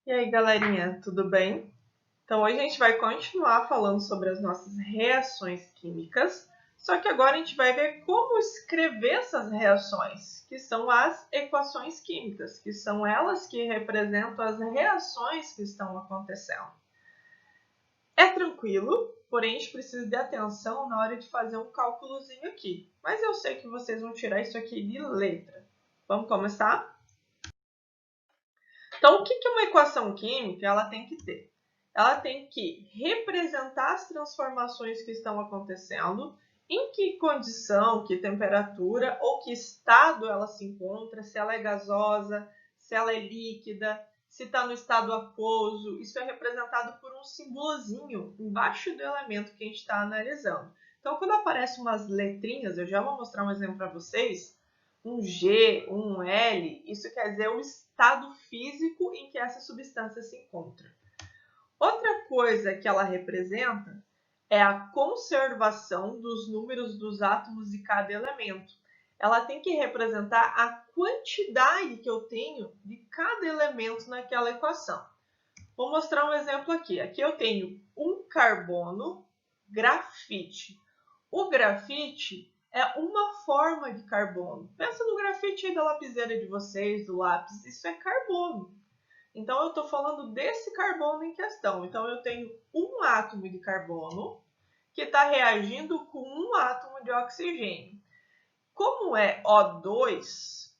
E aí, galerinha, tudo bem? Então, hoje a gente vai continuar falando sobre as nossas reações químicas, só que agora a gente vai ver como escrever essas reações, que são as equações químicas, que são elas que representam as reações que estão acontecendo. É tranquilo, porém a gente precisa de atenção na hora de fazer um cálculozinho aqui, mas eu sei que vocês vão tirar isso aqui de letra. Vamos começar? Então, o que uma equação química ela tem que ter? Ela tem que representar as transformações que estão acontecendo, em que condição, que temperatura ou que estado ela se encontra, se ela é gasosa, se ela é líquida, se está no estado aquoso. Isso é representado por um símbolozinho embaixo do elemento que a gente está analisando. Então, quando aparecem umas letrinhas, eu já vou mostrar um exemplo para vocês, um G, um L, isso quer dizer o estado físico em que essa substância se encontra. Outra coisa que ela representa é a conservação dos números dos átomos de cada elemento. Ela tem que representar a quantidade que eu tenho de cada elemento naquela equação. Vou mostrar um exemplo aqui. Aqui eu tenho um carbono, grafite. O grafite é uma forma de carbono. Pensa no grafite aí da lapiseira de vocês, do lápis. Isso é carbono. Então, eu estou falando desse carbono em questão. Então, eu tenho um átomo de carbono que está reagindo com um átomo de oxigênio. Como é O2,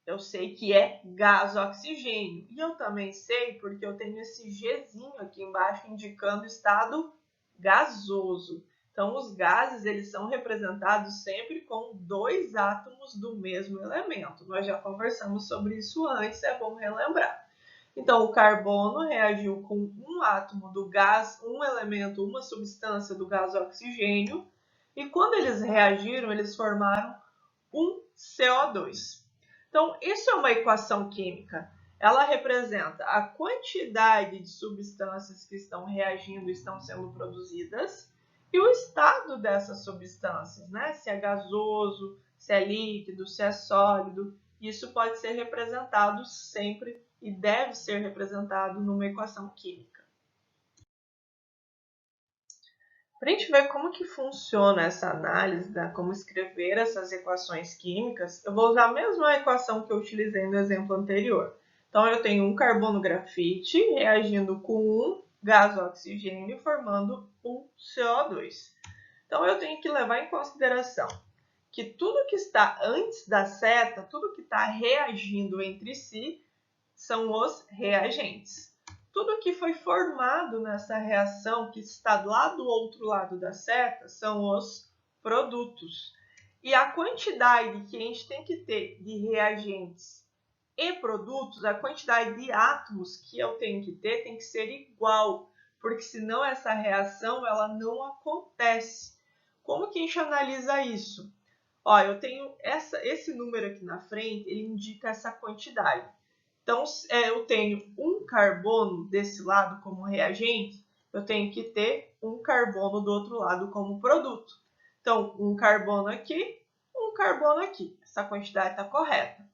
eu sei que é gás oxigênio. E eu também sei porque eu tenho esse Gzinho aqui embaixo indicando o estado gasoso. Então, os gases eles são representados sempre com dois átomos do mesmo elemento. Nós já conversamos sobre isso antes, é bom relembrar. Então, o carbono reagiu com um átomo do gás, um elemento, uma substância do gás oxigênio, e quando eles reagiram, eles formaram um CO2. Então, isso é uma equação química. Ela representa a quantidade de substâncias que estão reagindo e estão sendo produzidas e o estado dessas substâncias, né? Se é gasoso, se é líquido, se é sólido. Isso pode ser representado sempre e deve ser representado numa equação química. Para a gente ver como que funciona essa análise, como escrever essas equações químicas, eu vou usar a mesma equação que eu utilizei no exemplo anterior. Então, eu tenho um carbono grafite reagindo com um gás oxigênio, formando um CO2. Então, eu tenho que levar em consideração que tudo que está antes da seta, tudo que está reagindo entre si, são os reagentes. Tudo que foi formado nessa reação, que está lá do outro lado da seta, são os produtos. E a quantidade que a gente tem que ter de reagentes e produtos, a quantidade de átomos que eu tenho que ter tem que ser igual, porque senão essa reação ela não acontece. Como que a gente analisa isso? Ó, eu tenho esse número aqui na frente, ele indica essa quantidade. Então, eu tenho um carbono desse lado como reagente, eu tenho que ter um carbono do outro lado como produto. Então, um carbono aqui, um carbono aqui. Essa quantidade está correta.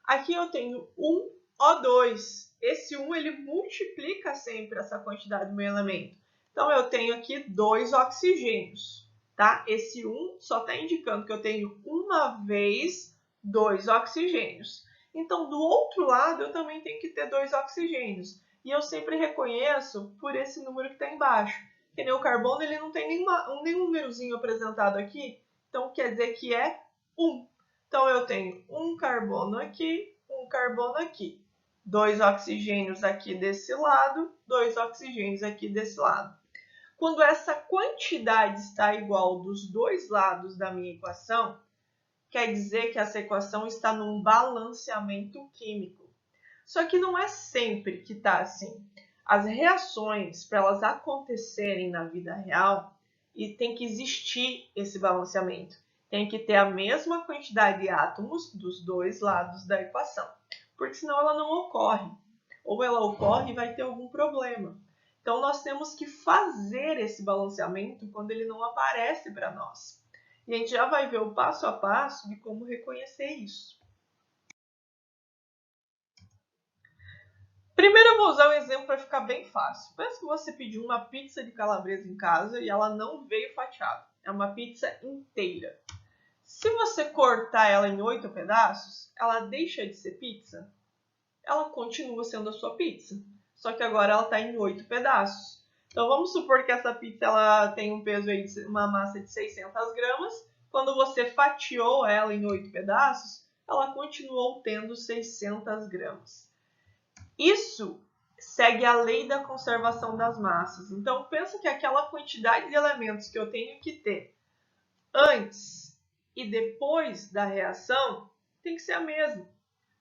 Aqui eu tenho um O2. Esse 1 ele multiplica sempre essa quantidade do meu elemento. Então, eu tenho aqui dois oxigênios. Tá? Esse 1 só está indicando que eu tenho uma vez dois oxigênios. Então, do outro lado, eu também tenho que ter dois oxigênios. E eu sempre reconheço por esse número que está embaixo. Que nem o carbono, ele não tem nenhum númerozinho apresentado aqui. Então, quer dizer que é 1. Então, eu tenho um carbono aqui, um carbono aqui. Dois oxigênios aqui desse lado, dois oxigênios aqui desse lado. Quando essa quantidade está igual dos dois lados da minha equação, quer dizer que essa equação está num balanceamento químico. Só que não é sempre que está assim. As reações, para elas acontecerem na vida real, e tem que existir esse balanceamento. Tem que ter a mesma quantidade de átomos dos dois lados da equação, porque senão ela não ocorre. Ou ela ocorre e vai ter algum problema. Então, nós temos que fazer esse balanceamento quando ele não aparece para nós. E a gente já vai ver o passo a passo de como reconhecer isso. Primeiro eu vou usar um exemplo para ficar bem fácil. Pensa que você pediu uma pizza de calabresa em casa e ela não veio fatiada. É uma pizza inteira. Se você cortar ela em 8 pedaços, ela deixa de ser pizza? Ela continua sendo a sua pizza. Só que agora ela está em 8 pedaços. Então vamos supor que essa pizza ela tem um peso aí de uma massa de 600 gramas. Quando você fatiou ela em 8 pedaços, ela continuou tendo 600 gramas. Isso segue a lei da conservação das massas. Então, pensa que aquela quantidade de elementos que eu tenho que ter antes e depois da reação tem que ser a mesma,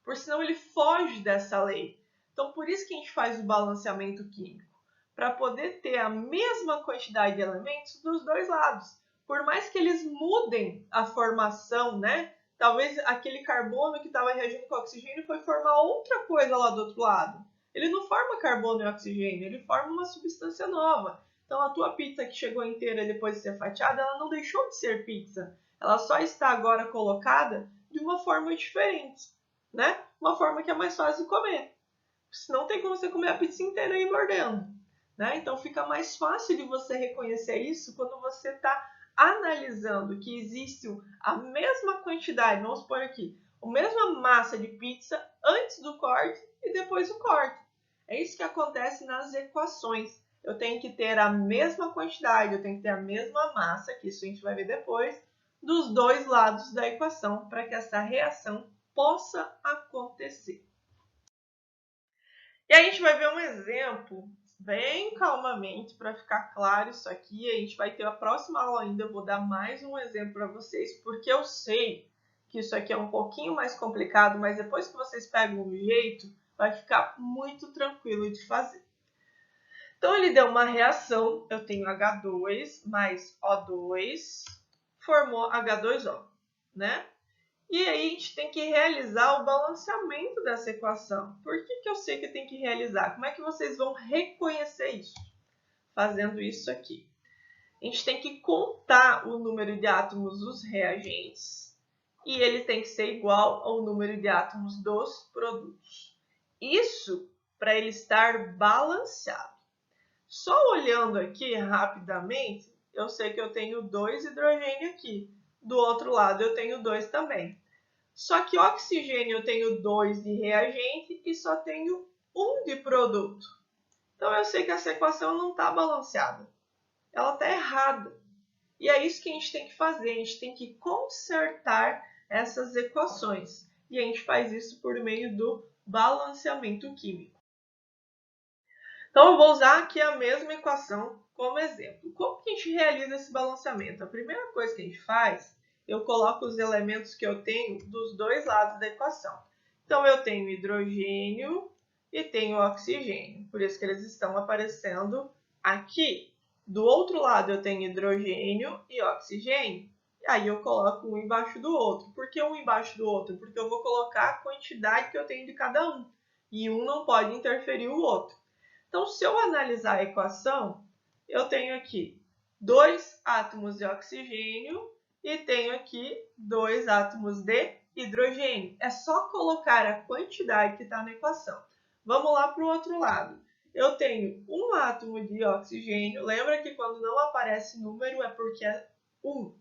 porque senão ele foge dessa lei. Então, por isso que a gente faz o balanceamento químico, para poder ter a mesma quantidade de elementos dos dois lados. Por mais que eles mudem a formação, né? Talvez aquele carbono que estava reagindo com o oxigênio foi formar outra coisa lá do outro lado. Ele não forma carbono e oxigênio, ele forma uma substância nova. Então a tua pizza que chegou inteira depois de ser fatiada, ela não deixou de ser pizza. Ela só está agora colocada de uma forma diferente, né? Uma forma que é mais fácil de comer. Senão tem como você comer a pizza inteira aí mordendo, né? Então fica mais fácil de você reconhecer isso quando você está analisando que existe a mesma quantidade, vamos supor aqui, a mesma massa de pizza antes do corte e depois do corte. É isso que acontece nas equações. Eu tenho que ter a mesma quantidade, eu tenho que ter a mesma massa, que isso a gente vai ver depois, dos dois lados da equação para que essa reação possa acontecer. E aí a gente vai ver um exemplo bem calmamente para ficar claro isso aqui. A gente vai ter a próxima aula ainda, eu vou dar mais um exemplo para vocês, porque eu sei que isso aqui é um pouquinho mais complicado, mas depois que vocês pegam o jeito, vai ficar muito tranquilo de fazer. Então ele deu uma reação, eu tenho H2 mais O2, formou H2O, né? E aí a gente tem que realizar o balanceamento dessa equação. Por que eu sei que tem que realizar? Como é que vocês vão reconhecer isso? Fazendo isso aqui. A gente tem que contar o número de átomos dos reagentes e ele tem que ser igual ao número de átomos dos produtos. Isso para ele estar balanceado. Só olhando aqui rapidamente, eu sei que eu tenho 2 hidrogênio aqui. Do outro lado eu tenho 2 também. Só que oxigênio eu tenho 2 de reagente e só tenho 1 de produto. Então eu sei que essa equação não está balanceada. Ela está errada. E é isso que a gente tem que fazer. A gente tem que consertar essas equações. E a gente faz isso por meio do balanceamento químico. Então eu vou usar aqui a mesma equação como exemplo. Como que a gente realiza esse balanceamento? A primeira coisa que a gente faz, eu coloco os elementos que eu tenho dos dois lados da equação. Então eu tenho hidrogênio e tenho oxigênio, por isso que eles estão aparecendo aqui. Do outro lado eu tenho hidrogênio e oxigênio, e aí eu coloco um embaixo do outro. Por que um embaixo do outro? Porque eu vou colocar a quantidade que eu tenho de cada um, e um não pode interferir o outro. Então, se eu analisar a equação, eu tenho aqui 2 átomos de oxigênio e tenho aqui 2 átomos de hidrogênio. É só colocar a quantidade que está na equação. Vamos lá para o outro lado. Eu tenho um átomo de oxigênio. Lembra que quando não aparece número é porque é 1.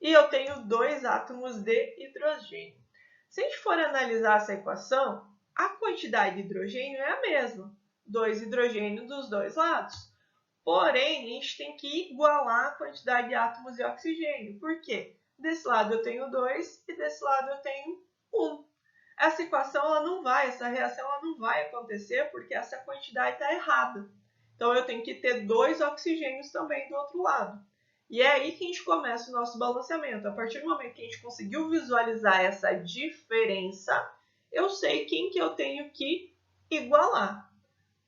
E eu tenho 2 átomos de hidrogênio. Se a gente for analisar essa equação, a quantidade de hidrogênio é a mesma. 2 hidrogênios dos dois lados. Porém, a gente tem que igualar a quantidade de átomos de oxigênio. Por quê? Desse lado eu tenho 2 e desse lado eu tenho 1. Essa equação essa reação ela não vai acontecer porque essa quantidade está errada. Então eu tenho que ter 2 oxigênios também do outro lado. E é aí que a gente começa o nosso balanceamento. A partir do momento que a gente conseguiu visualizar essa diferença, eu sei quem que eu tenho que igualar.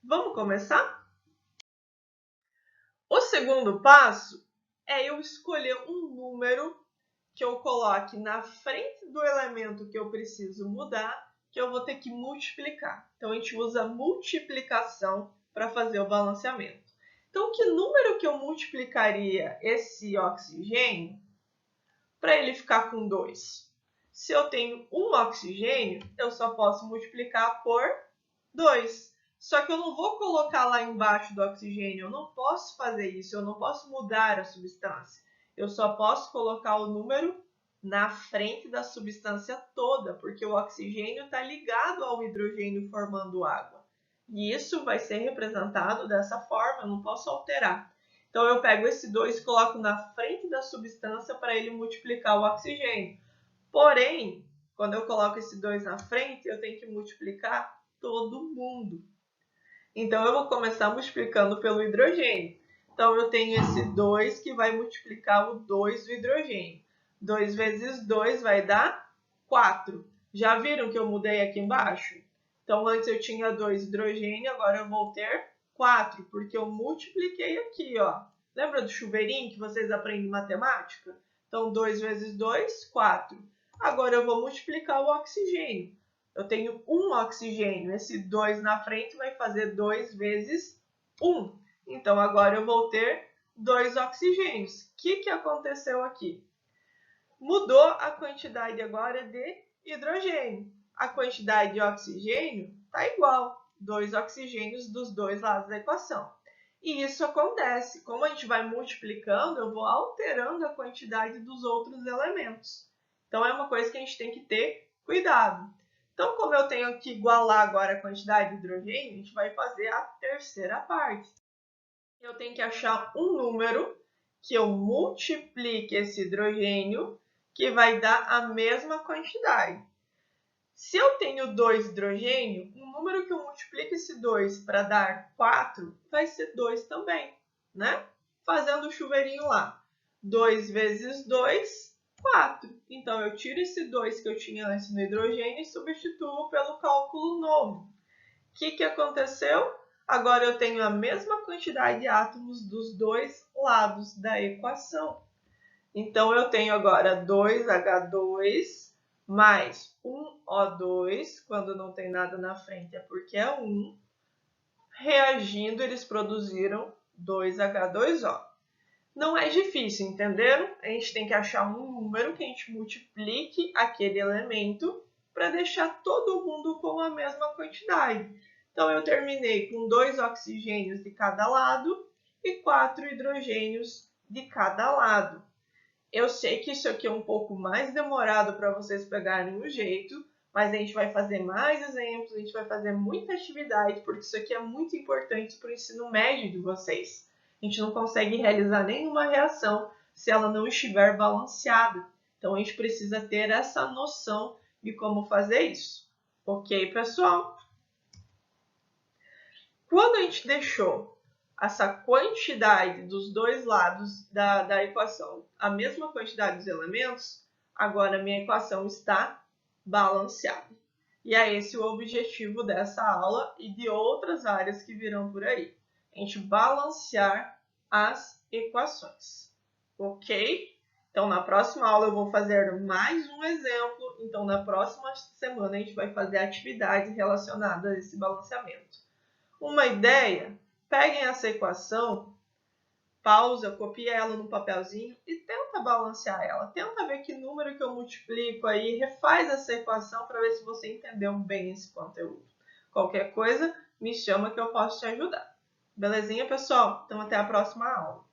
Vamos começar? O segundo passo é eu escolher um número que eu coloque na frente do elemento que eu preciso mudar, que eu vou ter que multiplicar. Então, a gente usa multiplicação para fazer o balanceamento. Então, que número que eu multiplicaria esse oxigênio para ele ficar com 2? Se eu tenho um oxigênio, eu só posso multiplicar por 2. Só que eu não vou colocar lá embaixo do oxigênio, eu não posso fazer isso, eu não posso mudar a substância. Eu só posso colocar o número na frente da substância toda, porque o oxigênio está ligado ao hidrogênio formando água. E isso vai ser representado dessa forma, eu não posso alterar. Então eu pego esse 2 e coloco na frente da substância para ele multiplicar o oxigênio. Porém, quando eu coloco esse 2 na frente, eu tenho que multiplicar todo mundo. Então, eu vou começar multiplicando pelo hidrogênio. Então, eu tenho esse 2 que vai multiplicar o 2 do hidrogênio. 2 vezes 2 vai dar 4. Já viram que eu mudei aqui embaixo? Então, antes eu tinha 2 hidrogênio, agora eu vou ter 4, porque eu multipliquei aqui, ó. Lembra do chuveirinho que vocês aprendem em matemática? Então, 2 vezes 2, 4. Agora eu vou multiplicar o oxigênio. Eu tenho um oxigênio, esse 2 na frente vai fazer 2 vezes 1. Então, agora eu vou ter 2 oxigênios. O que aconteceu aqui? Mudou a quantidade agora de hidrogênio. A quantidade de oxigênio está igual, 2 oxigênios dos dois lados da equação. E isso acontece, como a gente vai multiplicando, eu vou alterando a quantidade dos outros elementos. Então, é uma coisa que a gente tem que ter cuidado. Então, como eu tenho que igualar agora a quantidade de hidrogênio, a gente vai fazer a terceira parte. Eu tenho que achar um número que eu multiplique esse hidrogênio, que vai dar a mesma quantidade. Se eu tenho 2 hidrogênio, um número que eu multiplique esse 2 para dar 4, vai ser 2 também, né? Fazendo o chuveirinho lá. 2 vezes 2, 4. Então, eu tiro esse 2 que eu tinha antes no hidrogênio e substituo pelo cálculo novo. O que aconteceu? Agora eu tenho a mesma quantidade de átomos dos dois lados da equação. Então, eu tenho agora 2H2 mais 1O2, quando não tem nada na frente é porque é 1. Reagindo, eles produziram 2H2O. Não é difícil, entenderam? A gente tem que achar um número que a gente multiplique aquele elemento para deixar todo mundo com a mesma quantidade. Então, eu terminei com 2 oxigênios de cada lado e 4 hidrogênios de cada lado. Eu sei que isso aqui é um pouco mais demorado para vocês pegarem o jeito, mas a gente vai fazer mais exemplos, a gente vai fazer muita atividade, porque isso aqui é muito importante para o ensino médio de vocês. A gente não consegue realizar nenhuma reação se ela não estiver balanceada. Então, a gente precisa ter essa noção de como fazer isso. Ok, pessoal? Quando a gente deixou essa quantidade dos dois lados da equação, a mesma quantidade dos elementos, agora a minha equação está balanceada. E é esse o objetivo dessa aula e de outras áreas que virão por aí. A gente balancear as equações. Ok? Então, na próxima aula eu vou fazer mais um exemplo. Então, na próxima semana a gente vai fazer atividades relacionadas a esse balanceamento. Uma ideia? Peguem essa equação, pausa, copia ela no papelzinho e tenta balancear ela. Tenta ver que número que eu multiplico aí, refaz essa equação para ver se você entendeu bem esse conteúdo. Qualquer coisa, me chama que eu posso te ajudar. Belezinha, pessoal? Então, até a próxima aula.